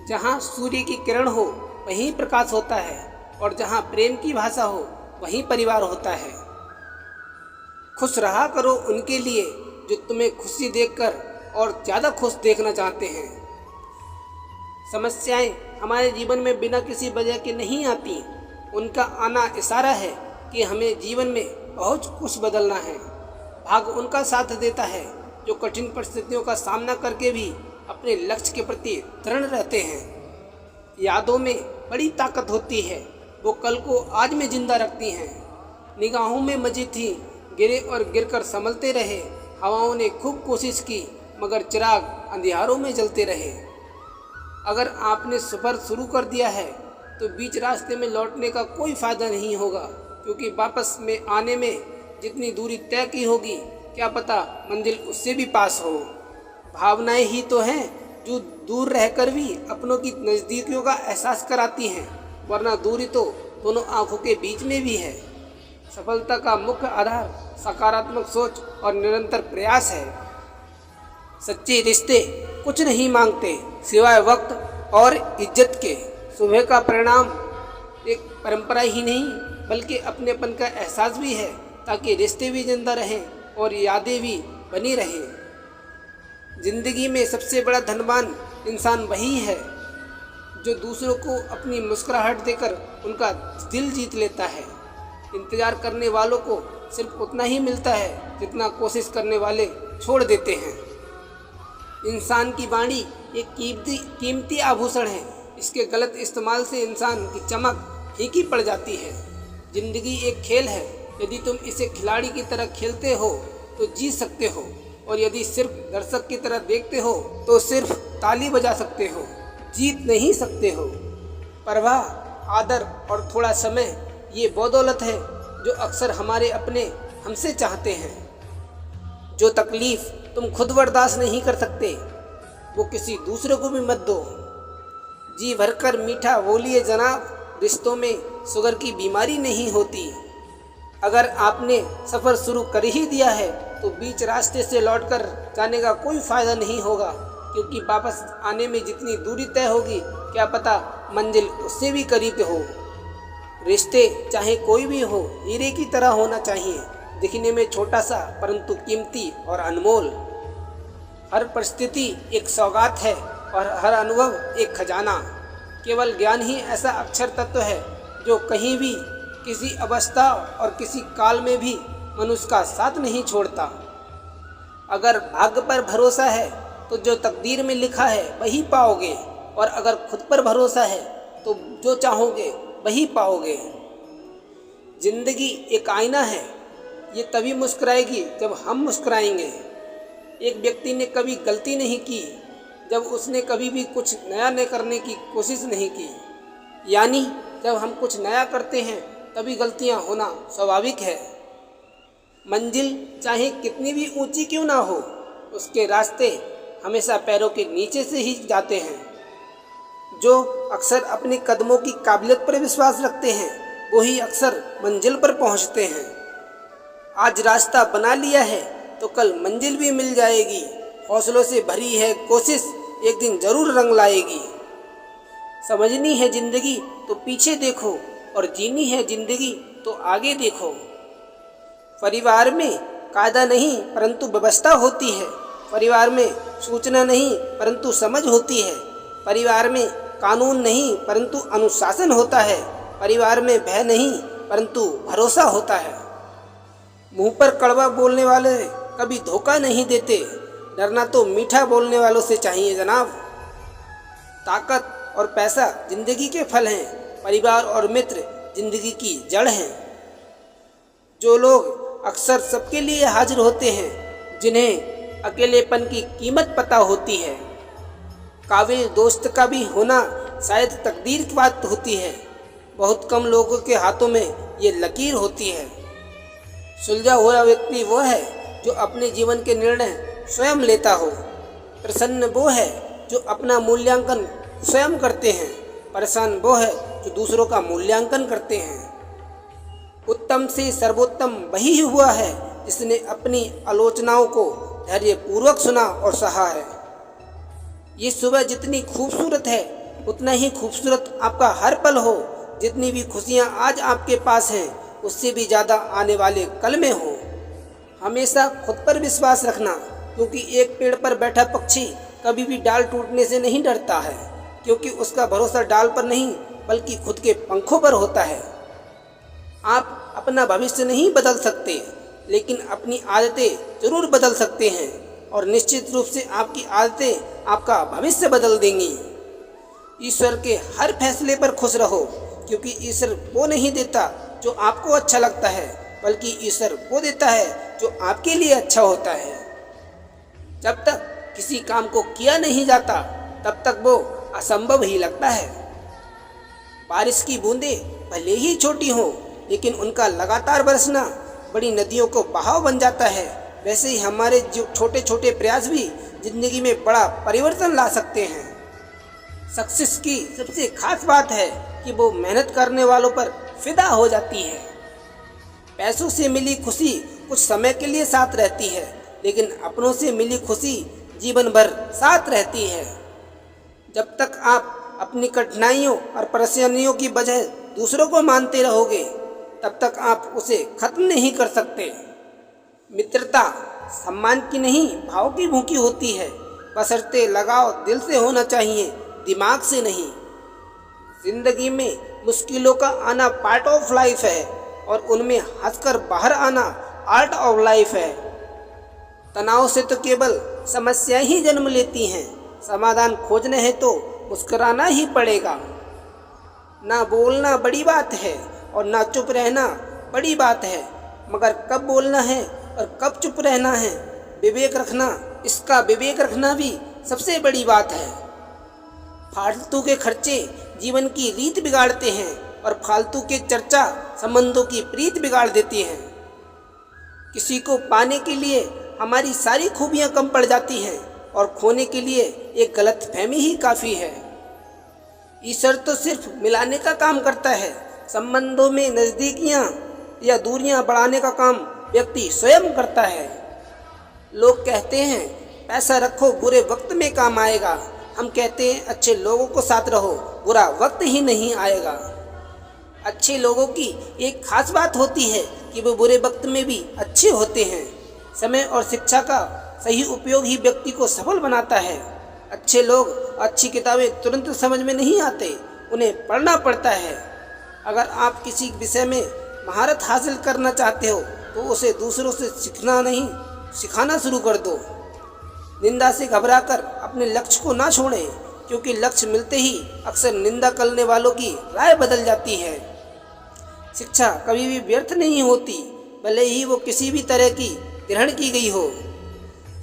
जहाँ सूर्य की किरण हो वहीं प्रकाश होता है, और जहाँ प्रेम की भाषा हो वहीं परिवार होता है। खुश रहा करो उनके लिए जो तुम्हें खुशी देखकर और ज़्यादा खुश देखना चाहते हैं। समस्याएं हमारे जीवन में बिना किसी वजह के नहीं आती, उनका आना इशारा है कि हमें जीवन में बहुत कुछ बदलना है। भाग्य उनका साथ देता है जो कठिन परिस्थितियों का सामना करके भी अपने लक्ष्य के प्रति दृढ़ रहते हैं। यादों में बड़ी ताकत होती है, वो कल को आज में जिंदा रखती हैं। निगाहों में मजीद थी, गिरे और गिरकर संभलते रहे। हवाओं ने खूब कोशिश की मगर चिराग अंधियारों में जलते रहे। अगर आपने सफ़र शुरू कर दिया है तो बीच रास्ते में लौटने का कोई फ़ायदा नहीं होगा, क्योंकि वापस में आने में जितनी दूरी तय की होगी क्या पता मंजिल उससे भी पास हो। भावनाएं ही तो हैं जो दूर रहकर भी अपनों की नज़दीकियों का एहसास कराती हैं, वरना दूरी तो दोनों आंखों के बीच में भी है। सफलता का मुख्य आधार सकारात्मक सोच और निरंतर प्रयास है। सच्चे रिश्ते कुछ नहीं मांगते सिवाय वक्त और इज्जत के। सुबह का परिणाम एक परंपरा ही नहीं बल्कि अपनेपन का एहसास भी है, ताकि रिश्ते भी जिंदा रहें और यादें भी बनी रहें। जिंदगी में सबसे बड़ा धनवान इंसान वही है जो दूसरों को अपनी मुस्कुराहट देकर उनका दिल जीत लेता है। इंतजार करने वालों को सिर्फ उतना ही मिलता है जितना कोशिश करने वाले छोड़ देते हैं। इंसान की वाणी एक कीमती आभूषण है, इसके गलत इस्तेमाल से इंसान की चमक फीकी पड़ जाती है। जिंदगी एक खेल है, यदि तुम इसे खिलाड़ी की तरह खेलते हो तो जीत सकते हो, और यदि सिर्फ दर्शक की तरह देखते हो तो सिर्फ ताली बजा सकते हो, जीत नहीं सकते हो। परवाह, आदर और थोड़ा समय, ये वो दौलत है जो अक्सर हमारे अपने हमसे चाहते हैं। जो तकलीफ तुम खुद बर्दाश्त नहीं कर सकते वो किसी दूसरे को भी मत दो। जी भरकर मीठा बोलिए जनाब, रिश्तों में शुगर की बीमारी नहीं होती। अगर आपने सफ़र शुरू कर ही दिया है तो बीच रास्ते से लौटकर जाने का कोई फ़ायदा नहीं होगा, क्योंकि वापस आने में जितनी दूरी तय होगी क्या पता मंजिल उससे भी करीब हो। रिश्ते चाहे कोई भी हो हीरे की तरह होना चाहिए, दिखने में छोटा सा परंतु कीमती और अनमोल। हर परिस्थिति एक सौगात है और हर अनुभव एक खजाना। केवल ज्ञान ही ऐसा अक्षर तत्व है जो कहीं भी किसी अवस्था और किसी काल में भी मनुष्य का साथ नहीं छोड़ता। अगर भाग्य पर भरोसा है तो जो तकदीर में लिखा है वही पाओगे, और अगर खुद पर भरोसा है तो जो चाहोगे वही पाओगे। जिंदगी एक आईना है, ये तभी मुस्कुराएगी जब हम मुस्कुराएंगे। एक व्यक्ति ने कभी गलती नहीं की जब उसने कभी भी कुछ नया न करने की कोशिश नहीं की। यानी जब हम कुछ नया करते हैं तभी गलतियां होना स्वाभाविक है। मंजिल चाहे कितनी भी ऊंची क्यों ना हो, उसके रास्ते हमेशा पैरों के नीचे से ही जाते हैं। जो अक्सर अपने कदमों की काबिलियत पर विश्वास रखते हैं वही अक्सर मंजिल पर पहुंचते हैं। आज रास्ता बना लिया है तो कल मंजिल भी मिल जाएगी। हौसलों से भरी है कोशिश, एक दिन जरूर रंग लाएगी। समझनी है जिंदगी तो पीछे देखो, और जीनी है जिंदगी तो आगे देखो। परिवार में कायदा नहीं परंतु व्यवस्था होती है। परिवार में सूचना नहीं परंतु समझ होती है। परिवार में कानून नहीं परंतु अनुशासन होता है। परिवार में भय नहीं परंतु भरोसा होता है। मुंह पर कड़वा बोलने वाले कभी धोखा नहीं देते, डरना तो मीठा बोलने वालों से चाहिए जनाब। ताकत और पैसा जिंदगी के फल हैं, परिवार और मित्र जिंदगी की जड़ हैं। जो लोग अक्सर सबके लिए हाजिर होते हैं, जिन्हें अकेलेपन की कीमत पता होती है। काबिल दोस्त का भी होना शायद तकदीर की बात होती है। बहुत कम लोगों के हाथों में ये लकीर होती है। सुलझा हुआ व्यक्ति वो है जो अपने जीवन के निर्णय स्वयं लेता हो। प्रसन्न वो है जो अपना मूल्यांकन स्वयं करते हैं। परेशान वो है जो दूसरों का मूल्यांकन करते हैं। उत्तम से सर्वोत्तम वही हुआ है जिसने अपनी आलोचनाओं को धैर्यपूर्वक सुना और सहा है। ये सुबह जितनी खूबसूरत है उतना ही खूबसूरत आपका हर पल हो। जितनी भी खुशियाँ आज आपके पास हैं उससे भी ज़्यादा आने वाले कल में हो। हमेशा खुद पर विश्वास रखना, क्योंकि एक पेड़ पर बैठा पक्षी कभी भी डाल टूटने से नहीं डरता है, क्योंकि उसका भरोसा डाल पर नहीं बल्कि खुद के पंखों पर होता है। आप अपना भविष्य नहीं बदल सकते, लेकिन अपनी आदतें जरूर बदल सकते हैं, और निश्चित रूप से आपकी आदतें आपका भविष्य बदल देंगी। ईश्वर के हर फैसले पर खुश रहो, क्योंकि ईश्वर वो नहीं देता जो आपको अच्छा लगता है, बल्कि ईश्वर वो देता है जो आपके लिए अच्छा होता है। जब तक किसी काम को किया नहीं जाता तब तक वो असंभव ही लगता है। बारिश की बूंदें भले ही छोटी हों, लेकिन उनका लगातार बरसना बड़ी नदियों को बहाव बन जाता है। वैसे ही हमारे जो छोटे छोटे प्रयास भी जिंदगी में बड़ा परिवर्तन ला सकते हैं। सक्सेस की सबसे खास बात है कि वो मेहनत करने वालों पर फिदा हो जाती है। पैसों से मिली खुशी कुछ समय के लिए साथ रहती है, लेकिन अपनों से मिली खुशी जीवन भर साथ रहती है। जब तक आप अपनी कठिनाइयों और परेशानियों की वजह दूसरों को मानते रहोगे, तब तक आप उसे खत्म नहीं कर सकते। मित्रता सम्मान की नहीं भाव की भूखी होती है, बशर्ते लगाव दिल से होना चाहिए, दिमाग से नहीं। जिंदगी में मुश्किलों का आना पार्ट ऑफ लाइफ है, और उनमें हंसकर बाहर आना आर्ट ऑफ लाइफ है। तनाव से तो केवल समस्याएं ही जन्म लेती हैं। समाधान खोजने हैं तो मुस्कुराना ही पड़ेगा। ना बोलना बड़ी बात है और ना चुप रहना बड़ी बात है, मगर कब बोलना है और कब चुप रहना है, विवेक रखना, इसका विवेक रखना भी सबसे बड़ी बात है। फालतू के खर्चे जीवन की रीत बिगाड़ते हैं, और फालतू के चर्चा संबंधों की प्रीत बिगाड़ देती हैं। किसी को पाने के लिए हमारी सारी खूबियां कम पड़ जाती हैं, और खोने के लिए एक गलतफहमी ही काफ़ी है। ईश्वर तो सिर्फ मिलाने का काम करता है। संबंधों में नज़दीकियां या दूरियां बढ़ाने का काम व्यक्ति स्वयं करता है। लोग कहते हैं पैसा रखो बुरे वक्त में काम आएगा। हम कहते हैं अच्छे लोगों को साथ रहो, बुरा वक्त ही नहीं आएगा। अच्छे लोगों की एक खास बात होती है कि वो बुरे वक्त में भी अच्छे होते हैं। समय और शिक्षा का सही उपयोग ही व्यक्ति को सफल बनाता है। अच्छे लोग अच्छी किताबें तुरंत समझ में नहीं आते, उन्हें पढ़ना पड़ता है। अगर आप किसी विषय में महारत हासिल करना चाहते हो तो उसे दूसरों से सीखना नहीं, सिखाना शुरू कर दो। निंदा से घबराकर अपने लक्ष्य को ना छोड़ें, क्योंकि लक्ष्य मिलते ही अक्सर निंदा करने वालों की राय बदल जाती है। शिक्षा कभी भी व्यर्थ नहीं होती, भले ही वो किसी भी तरह की ग्रहण की गई हो।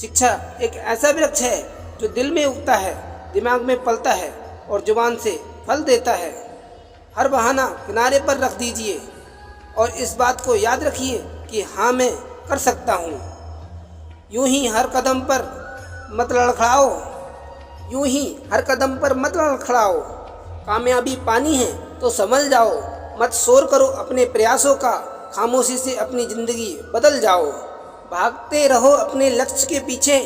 शिक्षा एक ऐसा वृक्ष है जो दिल में उगता है, दिमाग में पलता है और जुबान से फल देता है। हर बहाना किनारे पर रख दीजिए और इस बात को याद रखिए कि हाँ, मैं कर सकता हूँ। यूं ही हर कदम पर मत लड़खड़ाओ, यूं ही हर कदम पर मत लड़खड़ाओ। कामयाबी पानी है तो संभल जाओ, मत शोर करो अपने प्रयासों का, खामोशी से अपनी ज़िंदगी बदल जाओ। भागते रहो अपने लक्ष्य के पीछे,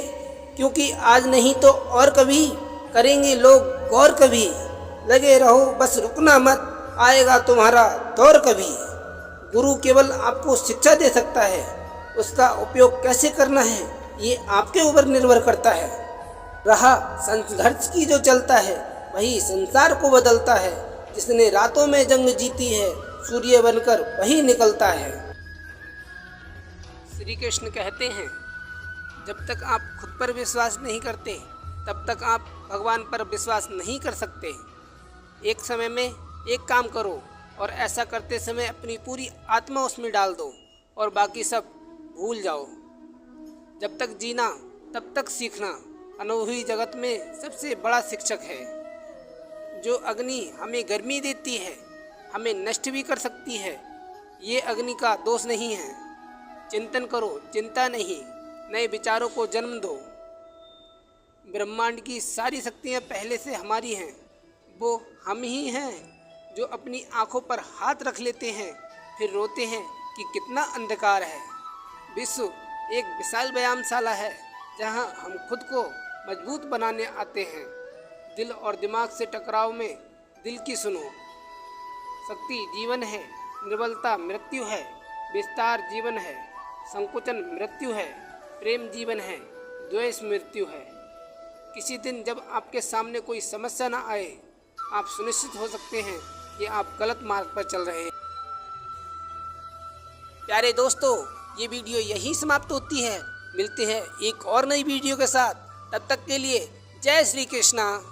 क्योंकि आज नहीं तो और कभी करेंगे लोग गौर कभी। लगे रहो बस रुकना मत, आएगा तुम्हारा दौर कभी। गुरु केवल आपको शिक्षा दे सकता है, उसका उपयोग कैसे करना है ये आपके ऊपर निर्भर करता है। रहा संघर्ष की जो चलता है वही संसार को बदलता है। जिसने रातों में जंग जीती है सूर्य बनकर वही निकलता है। श्री कृष्ण कहते हैं, जब तक आप खुद पर विश्वास नहीं करते तब तक आप भगवान पर विश्वास नहीं कर सकते। एक समय में एक काम करो और ऐसा करते समय अपनी पूरी आत्मा उसमें डाल दो और बाकी सब भूल जाओ। जब तक जीना तब तक सीखना अनुभवी जगत में सबसे बड़ा शिक्षक है। जो अग्नि हमें गर्मी देती है हमें नष्ट भी कर सकती है, ये अग्नि का दोष नहीं है। चिंतन करो, चिंता नहीं, नए विचारों को जन्म दो। ब्रह्मांड की सारी शक्तियाँ पहले से हमारी हैं, वो हम ही हैं जो अपनी आँखों पर हाथ रख लेते हैं फिर रोते हैं कि कितना अंधकार है। विश्व एक विशाल व्यायामशाला है जहाँ हम खुद को मजबूत बनाने आते हैं। दिल और दिमाग से टकराव में दिल की सुनो। शक्ति जीवन है, निर्बलता मृत्यु है, विस्तार जीवन है, संकुचन मृत्यु है, प्रेम जीवन है, द्वेष मृत्यु है। किसी दिन जब आपके सामने कोई समस्या ना आए, आप सुनिश्चित हो सकते हैं कि आप गलत मार्ग पर चल रहे हैं। प्यारे दोस्तों, ये वीडियो यहीं समाप्त होती है। मिलते हैं एक और नई वीडियो के साथ। तब तक के लिए जय श्री कृष्णा।